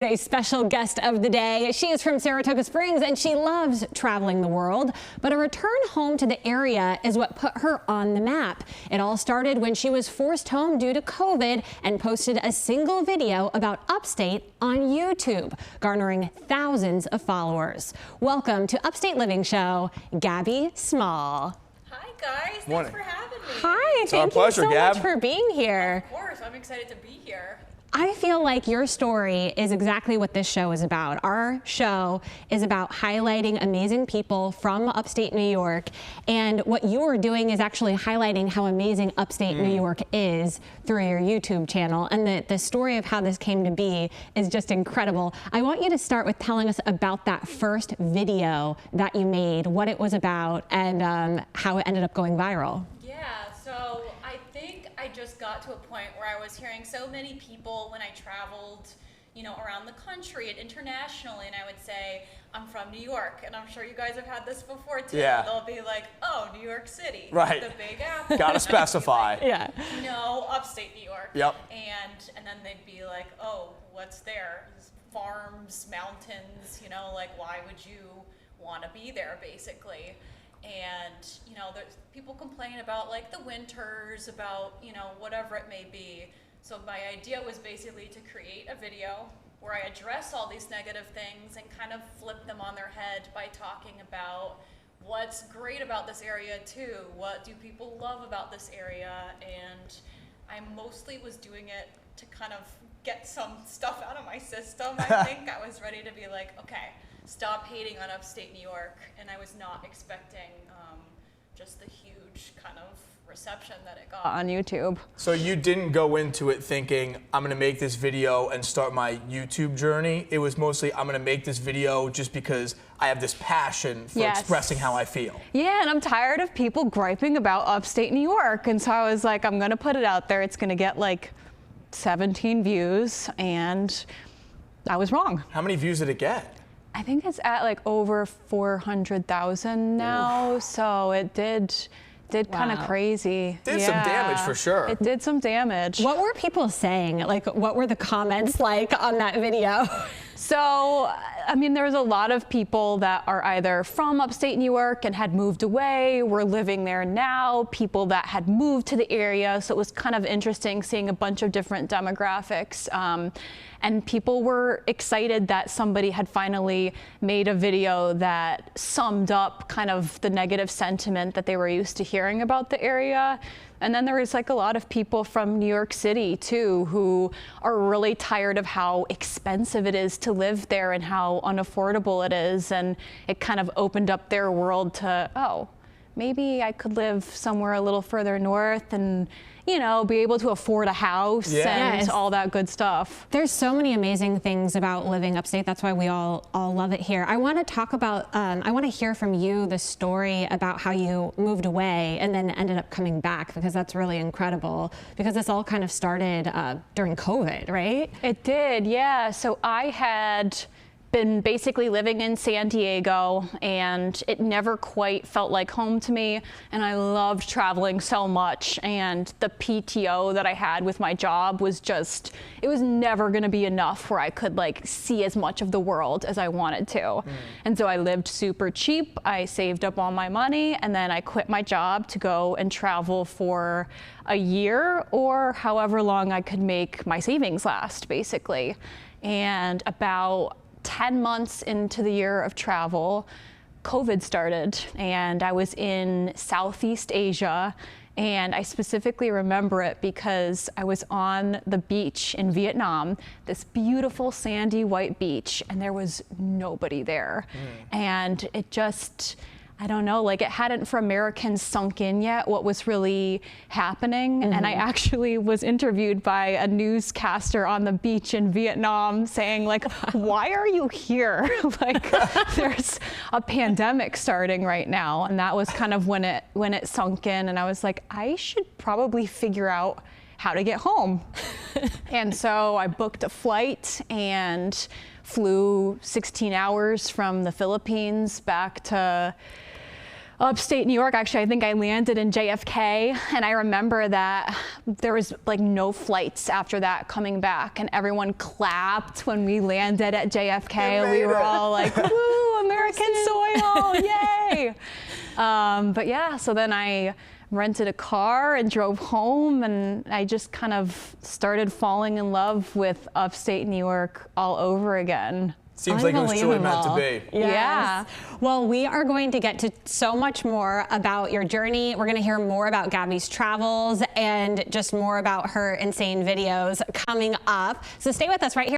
A special guest of the day. She is from Saratoga Springs and she loves traveling the world, but a return home to the area is what put her on the map. It all started when she was forced home due to COVID and posted a single video about upstate on YouTube, garnering thousands of followers. Welcome to Upstate Living Show, Gabby Small. Hi guys, Morning. Thanks for having me. Hi, It's our thank you pleasure, so Gab. much for being here. Of course, I'm excited to be here. I feel like your story is exactly what this show is about. Our show is about highlighting amazing people from upstate New York, and what you're doing is actually highlighting how amazing upstate New York is through your YouTube channel, and the story of how this came to be is just incredible. I want you to start with telling us about that first video that you made, what it was about, and how it ended up going viral. Yeah, so I think I just got to a point where I was hearing so many people when I traveled, around the country and internationally, and I would say, I'm from New York, and I'm sure you guys have had this before too. Yeah. They'll be like, oh, New York City. Right. The Big Apple. Gotta specify. Yeah. No, upstate New York. Yep. And then they'd be like, oh, what's there? Farms, mountains, like why would you want to be there basically? And, there's people complain about like the winters, about, whatever it may be. So my idea was basically to create a video where I address all these negative things and kind of flip them on their head by talking about what's great about this area too. What do people love about this area? And I mostly was doing it to kind of get some stuff out of my system. I think I was ready to be like, okay, stop hating on upstate New York, and I was not expecting just the huge kind of reception that it got on YouTube. So you didn't go into it thinking, I'm gonna make this video and start my YouTube journey. It was mostly, I'm gonna make this video just because I have this passion for expressing how I feel. Yeah, and I'm tired of people griping about upstate New York. And so I was like, I'm gonna put it out there. It's gonna get like 17 views, and I was wrong. How many views did it get? I think it's at like over 400,000 now. Oof. So it did kind of crazy. Did some damage for sure. It did some damage. What were people saying? Like, what were the comments like on that video? So, I mean, there was a lot of people that are either from upstate New York and had moved away, were living there now, people that had moved to the area. So it was kind of interesting seeing a bunch of different demographics. And people were excited that somebody had finally made a video that summed up kind of the negative sentiment that they were used to hearing about the area. And then there was like a lot of people from New York City too, who are really tired of how expensive it is to live there and how unaffordable it is. And it kind of opened up their world to, oh, maybe I could live somewhere a little further north and, be able to afford a house and all that good stuff. There's so many amazing things about living upstate. That's why we all love it here. I want to talk about, I want to hear from you the story about how you moved away and then ended up coming back, because that's really incredible, because this all kind of started during COVID, right? It did, yeah. So I had been basically living in San Diego, and it never quite felt like home to me. And I loved traveling so much, and the PTO that I had with my job was just, it was never gonna be enough where I could like see as much of the world as I wanted to. And so I lived super cheap. I saved up all my money, and then I quit my job to go and travel for a year or however long I could make my savings last, basically. And about 10 months into the year of travel, COVID started, and I was in Southeast Asia. And I specifically remember it because I was on the beach in Vietnam, this beautiful sandy white beach, and there was nobody there. And it just, I don't know, like it hadn't for Americans sunk in yet what was really happening. And I actually was interviewed by a newscaster on the beach in Vietnam saying like, why are you here? Like there's a pandemic starting right now. And that was kind of when it sunk in, and I was like, I should probably figure out how to get home. And so I booked a flight and flew 16 hours from the Philippines back to upstate New York. Actually, I think I landed in JFK, and I remember that there was like no flights after that coming back, and everyone clapped when we landed at JFK. We were all like, woo, American soil, yay. But yeah, so then I rented a car and drove home, and I just kind of started falling in love with upstate New York all over again. Seems like it was truly meant to be. Yes. Yeah. Well, we are going to get to so much more about your journey. We're going to hear more about Gabby's travels and just more about her insane videos coming up. So stay with us right here.